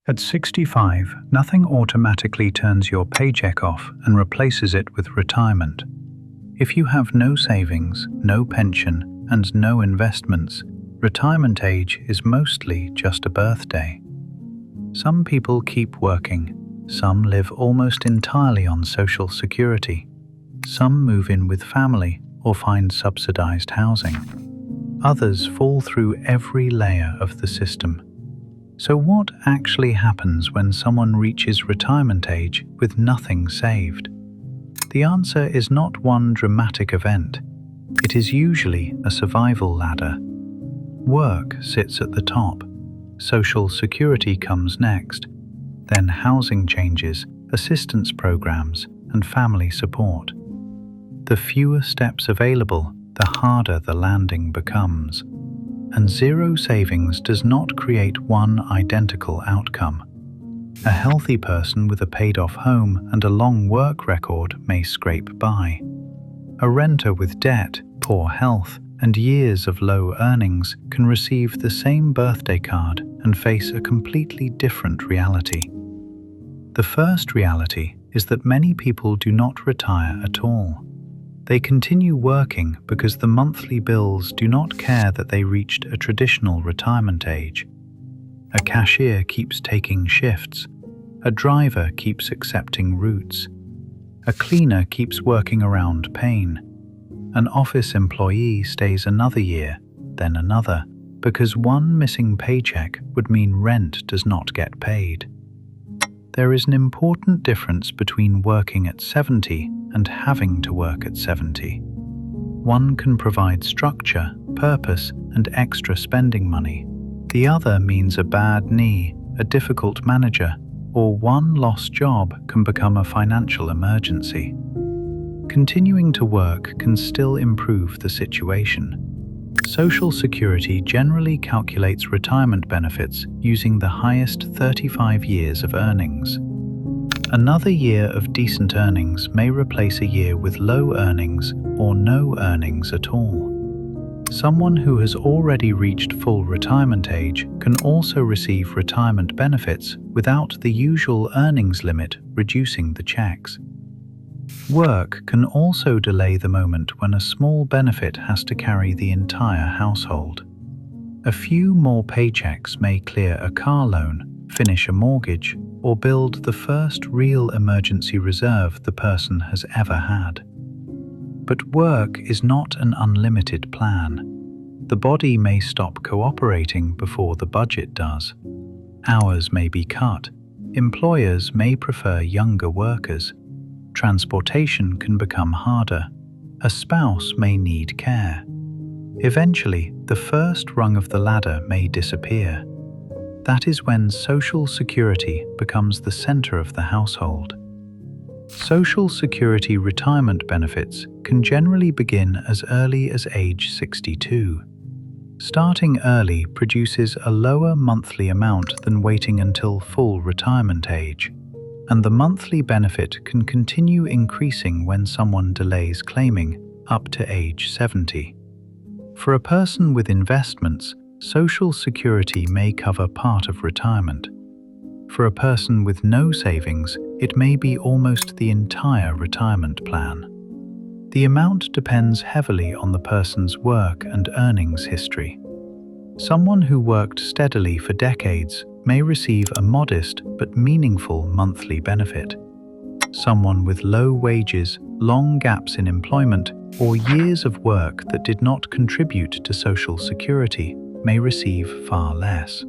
At 65, nothing automatically turns your paycheck off and replaces it with retirement. If you have no savings, no pension, and no investments, retirement age is mostly just a birthday. Some people keep working. Some live almost entirely on Social Security. Some move in with family or find subsidized housing. Others fall through every layer of the system. So what actually happens when someone reaches retirement age with nothing saved? The answer is not one dramatic event. It is usually a survival ladder. Work sits at the top. Social Security comes next. Then housing changes, assistance programs, and family support. The fewer steps available, the harder the landing becomes. And zero savings does not create one identical outcome. A healthy person with a paid-off home and a long work record may scrape by. A renter with debt, poor health, and years of low earnings can receive the same birthday card and face a completely different reality. The first reality is that many people do not retire at all. They continue working because the monthly bills do not care that they reached a traditional retirement age. A cashier keeps taking shifts. A driver keeps accepting routes. A cleaner keeps working around pain. An office employee stays another year, then another, because one missing paycheck would mean rent does not get paid. There is an important difference between working at 70 and having to work at 70. One can provide structure, purpose, and extra spending money. The other means a bad knee, a difficult manager, or one lost job can become a financial emergency. Continuing to work can still improve the situation. Social Security generally calculates retirement benefits using the highest 35 years of earnings. Another year of decent earnings may replace a year with low earnings or no earnings at all. Someone who has already reached full retirement age can also receive retirement benefits without the usual earnings limit reducing the checks. Work can also delay the moment when a small benefit has to carry the entire household. A few more paychecks may clear a car loan, finish a mortgage, or build the first real emergency reserve the person has ever had. But work is not an unlimited plan. The body may stop cooperating before the budget does. Hours may be cut. Employers may prefer younger workers. Transportation can become harder. A spouse may need care. Eventually, the first rung of the ladder may disappear. That is when Social Security becomes the center of the household. Social Security retirement benefits can generally begin as early as age 62. Starting early produces a lower monthly amount than waiting until full retirement age, and the monthly benefit can continue increasing when someone delays claiming up to age 70. For a person with investments, Social Security may cover part of retirement. For a person with no savings, it may be almost the entire retirement plan. The amount depends heavily on the person's work and earnings history. Someone who worked steadily for decades may receive a modest but meaningful monthly benefit. Someone with low wages, long gaps in employment, or years of work that did not contribute to Social Security may receive far less.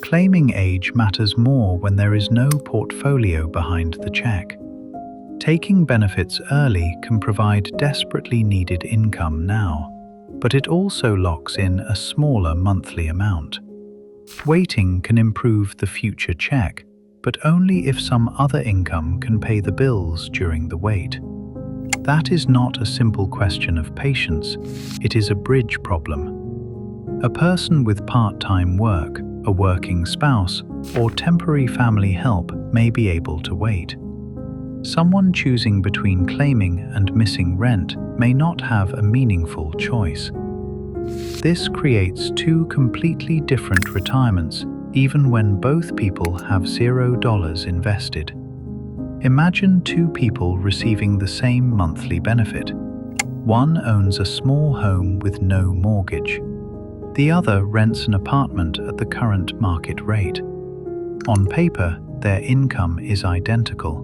Claiming age matters more when there is no portfolio behind the check. Taking benefits early can provide desperately needed income now, but it also locks in a smaller monthly amount. Waiting can improve the future check, but only if some other income can pay the bills during the wait. That is not a simple question of patience, it is a bridge problem. A person with part-time work, a working spouse, or temporary family help may be able to wait. Someone choosing between claiming and missing rent may not have a meaningful choice. This creates two completely different retirements, even when both people have $0 invested. Imagine two people receiving the same monthly benefit. One owns a small home with no mortgage. The other rents an apartment at the current market rate. On paper, their income is identical.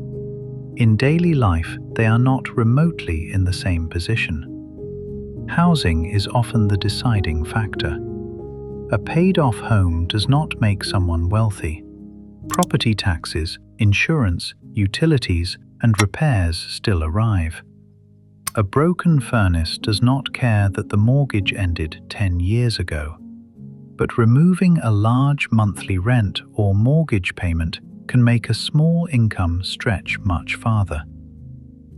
In daily life, they are not remotely in the same position. Housing is often the deciding factor. A paid-off home does not make someone wealthy. Property taxes, insurance, utilities, and repairs still arrive. A broken furnace does not care that the mortgage ended 10 years ago. But removing a large monthly rent or mortgage payment can make a small income stretch much farther.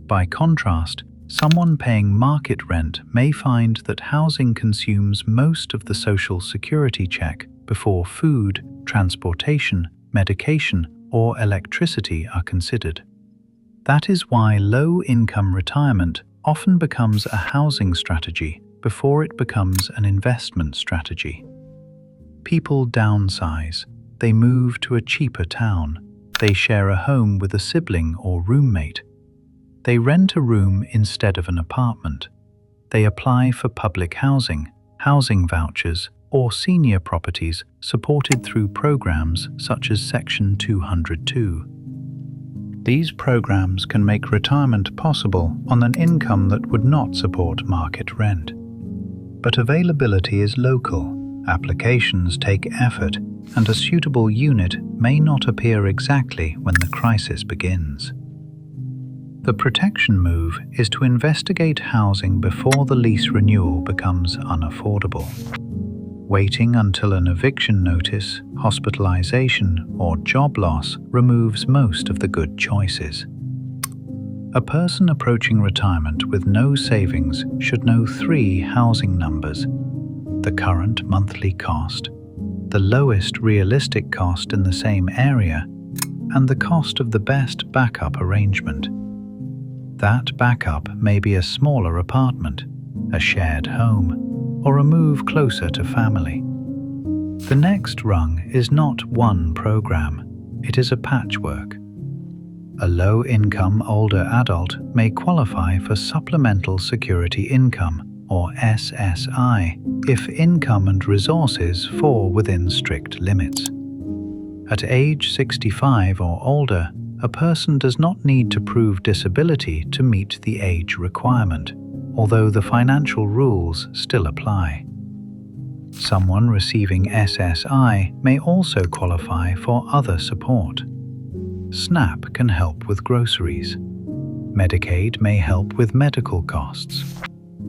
By contrast, someone paying market rent may find that housing consumes most of the Social Security check before food, transportation, medication, or electricity are considered. That is why low-income retirement often becomes a housing strategy before it becomes an investment strategy. People downsize. They move to a cheaper town. They share a home with a sibling or roommate. They rent a room instead of an apartment. They apply for public housing, housing vouchers, or senior properties supported through programs such as Section 202. These programs can make retirement possible on an income that would not support market rent. But availability is local. Applications take effort, and a suitable unit may not appear exactly when the crisis begins. The protection move is to investigate housing before the lease renewal becomes unaffordable. Waiting until an eviction notice, hospitalization, or job loss removes most of the good choices. A person approaching retirement with no savings should know 3 housing numbers: the current monthly cost, the lowest realistic cost in the same area, and the cost of the best backup arrangement. That backup may be a smaller apartment, a shared home, or a move closer to family. The next rung is not one program, it is a patchwork. A low-income older adult may qualify for Supplemental Security Income, or SSI, if income and resources fall within strict limits. At age 65 or older, a person does not need to prove disability to meet the age requirement, although the financial rules still apply. Someone receiving SSI may also qualify for other support. SNAP can help with groceries. Medicaid may help with medical costs.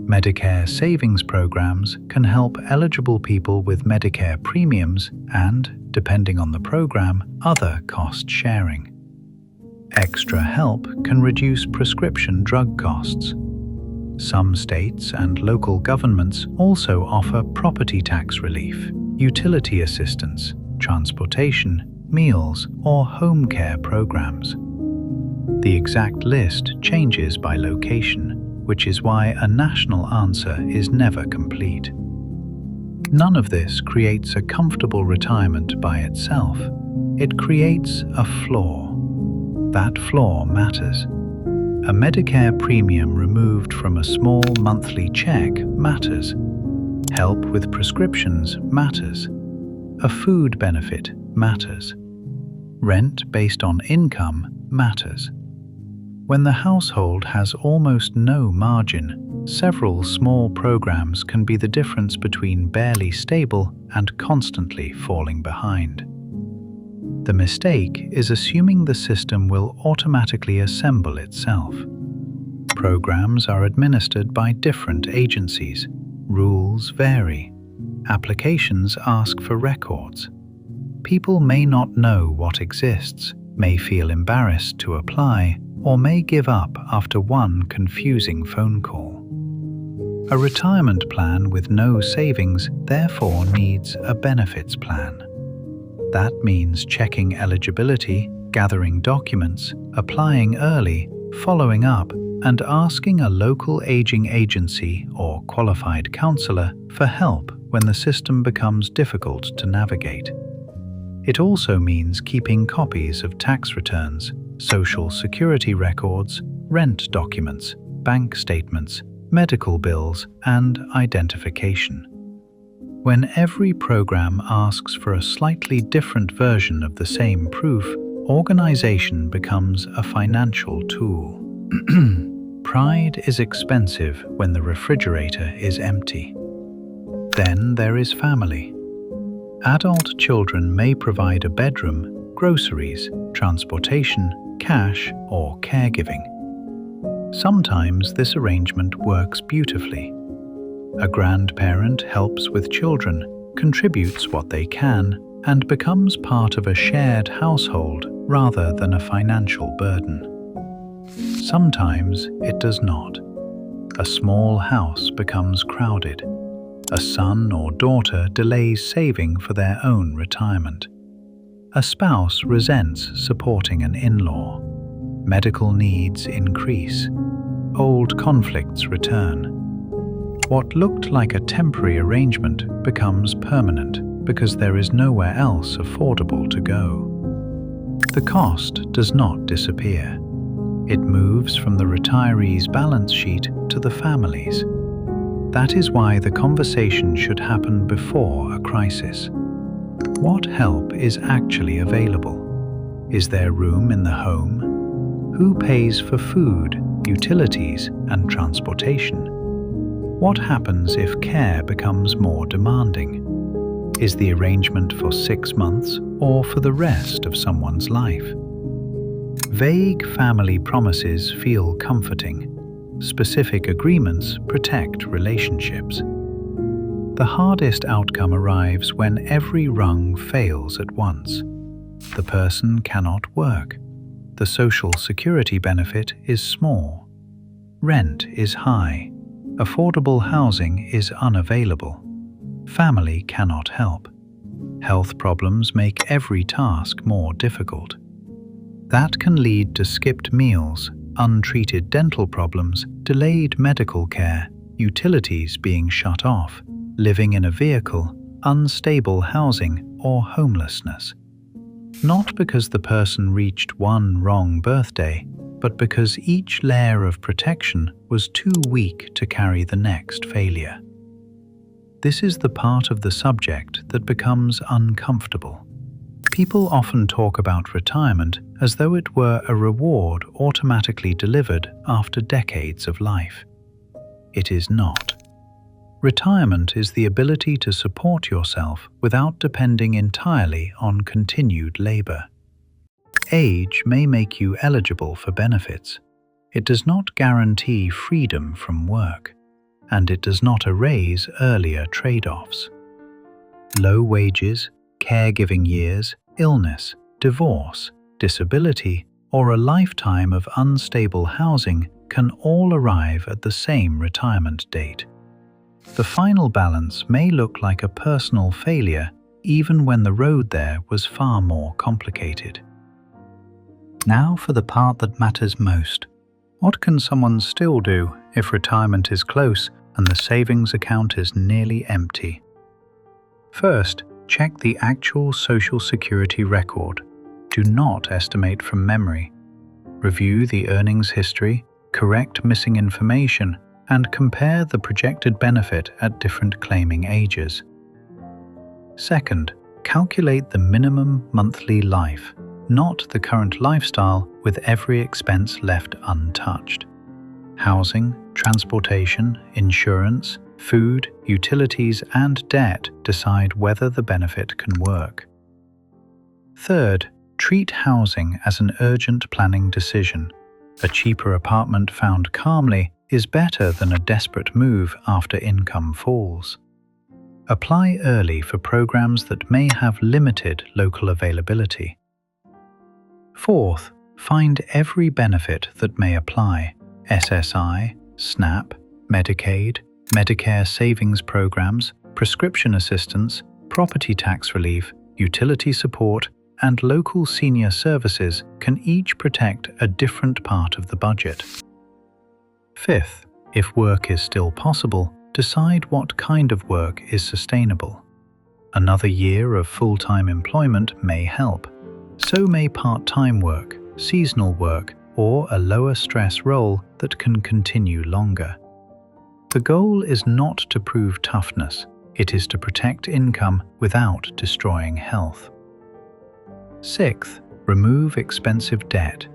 Medicare Savings Programs can help eligible people with Medicare premiums and, depending on the program, other cost sharing. Extra help can reduce prescription drug costs. Some states and local governments also offer property tax relief, utility assistance, transportation, meals, or home care programs. The exact list changes by location, which is why a national answer is never complete. None of this creates a comfortable retirement by itself. It creates a floor. That floor matters. A Medicare premium removed from a small monthly check matters. Help with prescriptions matters. A food benefit matters. Rent based on income matters. When the household has almost no margin, several small programs can be the difference between barely stable and constantly falling behind. The mistake is assuming the system will automatically assemble itself. Programs are administered by different agencies. Rules vary. Applications ask for records. People may not know what exists, may feel embarrassed to apply, or may give up after one confusing phone call. A retirement plan with no savings therefore needs a benefits plan. That means checking eligibility, gathering documents, applying early, following up, and asking a local aging agency or qualified counselor for help when the system becomes difficult to navigate. It also means keeping copies of tax returns, social security records, rent documents, bank statements, medical bills, and identification. When every program asks for a slightly different version of the same proof, organization becomes a financial tool. Pride is expensive when the refrigerator is empty. Then there is family. Adult children may provide a bedroom, groceries, transportation, cash, or caregiving. Sometimes this arrangement works beautifully. A grandparent helps with children, contributes what they can, and becomes part of a shared household rather than a financial burden. Sometimes it does not. A small house becomes crowded. A son or daughter delays saving for their own retirement. A spouse resents supporting an in-law. Medical needs increase. Old conflicts return. What looked like a temporary arrangement becomes permanent because there is nowhere else affordable to go. The cost does not disappear. It moves from the retiree's balance sheet to the family's. That is why the conversation should happen before a crisis. What help is actually available? Is there room in the home? Who pays for food, utilities, and transportation? What happens if care becomes more demanding? Is the arrangement for 6 months or for the rest of someone's life? Vague family promises feel comforting. Specific agreements protect relationships. The hardest outcome arrives when every rung fails at once. The person cannot work. The social security benefit is small. Rent is high. Affordable housing is unavailable. Family cannot help. Health problems make every task more difficult. That can lead to skipped meals, untreated dental problems, delayed medical care, utilities being shut off, living in a vehicle, unstable housing, or homelessness. Not because the person reached one wrong birthday, but because each layer of protection was too weak to carry the next failure. This is the part of the subject that becomes uncomfortable. People often talk about retirement as though it were a reward automatically delivered after decades of life. It is not. Retirement is the ability to support yourself without depending entirely on continued labor. Age may make you eligible for benefits. It does not guarantee freedom from work, and it does not erase earlier trade-offs. Low wages, caregiving years, illness, divorce, disability, or a lifetime of unstable housing can all arrive at the same retirement date. The final balance may look like a personal failure even when the road there was far more complicated. Now for the part that matters most. What can someone still do if retirement is close and the savings account is nearly empty? First, check the actual Social Security record. Do not estimate from memory. Review the earnings history, correct missing information, and compare the projected benefit at different claiming ages. Second, calculate the minimum monthly life, not the current lifestyle with every expense left untouched. Housing, transportation, insurance, food, utilities, and debt decide whether the benefit can work. Third, treat housing as an urgent planning decision. A cheaper apartment found calmly is better than a desperate move after income falls. Apply early for programs that may have limited local availability. Fourth, find every benefit that may apply: SSI, SNAP, Medicaid, Medicare Savings Programs, prescription assistance, property tax relief, utility support, and local senior services can each protect a different part of the budget. Fifth, if work is still possible, decide what kind of work is sustainable. Another year of full-time employment may help. So may part-time work, seasonal work, or a lower stress role that can continue longer. The goal is not to prove toughness, it is to protect income without destroying health. Sixth, remove expensive debt.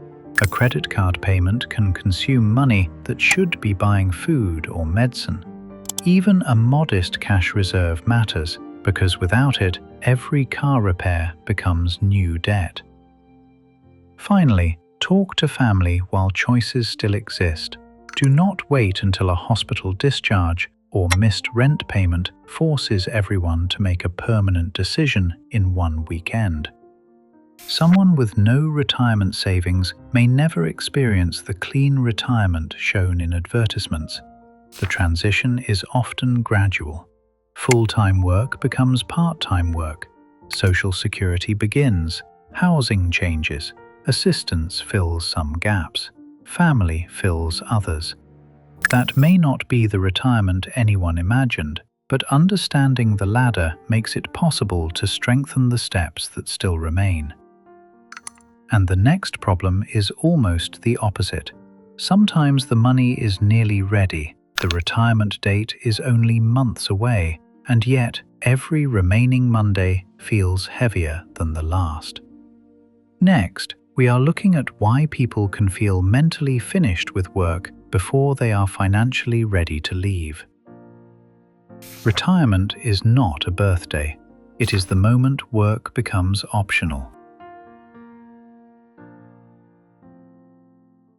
A credit card payment can consume money that should be buying food or medicine. Even a modest cash reserve matters, because without it, every car repair becomes new debt. Finally, talk to family while choices still exist. Do not wait until a hospital discharge or missed rent payment forces everyone to make a permanent decision in one weekend. Someone with no retirement savings may never experience the clean retirement shown in advertisements. The transition is often gradual. Full-time work becomes part-time work. Social security begins. Housing changes. Assistance fills some gaps. Family fills others. That may not be the retirement anyone imagined, but understanding the ladder makes it possible to strengthen the steps that still remain. And the next problem is almost the opposite. Sometimes the money is nearly ready, the retirement date is only months away, and yet every remaining Monday feels heavier than the last. Next, we are looking at why people can feel mentally finished with work before they are financially ready to leave. Retirement is not a birthday. It is the moment work becomes optional.